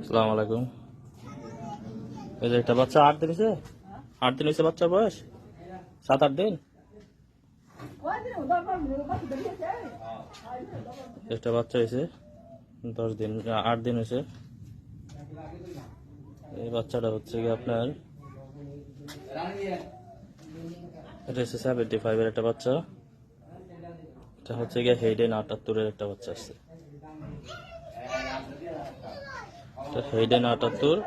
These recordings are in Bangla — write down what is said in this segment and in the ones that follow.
আসসালামু আলাইকুম। এই যে একটা বাচ্চা 8 দিন হয়েছে। 8 দিন হয়েছে বাচ্চার বয়স, 7-8 দিন। একটা বাচ্চা হয়েছে 10 দিন, 8 দিন হয়েছে। এই বাচ্চাটা হচ্ছে কি আপনার, এটা হচ্ছে 75 এর একটা বাচ্চা। এটা হচ্ছে গিয়ে হেইডেন 78 এর একটা বাচ্চা আসছে। হেইডেন 78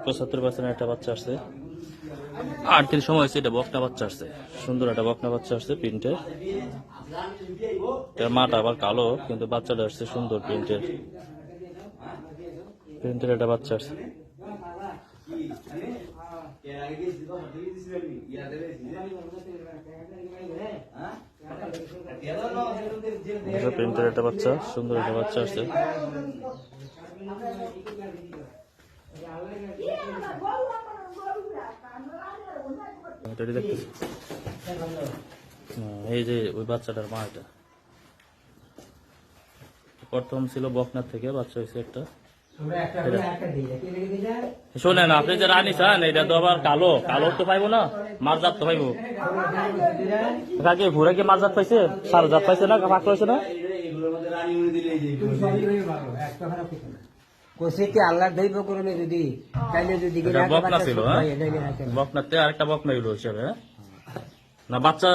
75% একটা বাচ্চা আসছে। 8 দিন সময় হয়েছে। এটা বকনা বাচ্চা আসছে, সুন্দর একটা বকনা বাচ্চা আসছে প্রিন্টের। এর মাটা আবার কালো, কিন্তু বাচ্চাটা আসছে সুন্দর প্রিন্টের একটা বাচ্চা আসছে। প্রিন্টের একটা বাচ্চা, সুন্দর একটা বাচ্চা আসছে। এই যে ওই বাচ্চাটার মা, এটা প্রথম ছিল বকনার থেকে বাচ্চা হয়েছে একটা। শোনেন, আপনি যে রানী চান, এটা তো আবার কালো কালো তো পাইবো না, মারজাত তো পাইবো। কাকে ঘুরে কি মারজাত পাইছে, সার জাত পাইছে না, ফাঁক রয়েছে না। বকনা ছিল, হ্যাঁ বকনাতে আরেকটা বকনা হিসাবে না বাচ্চা।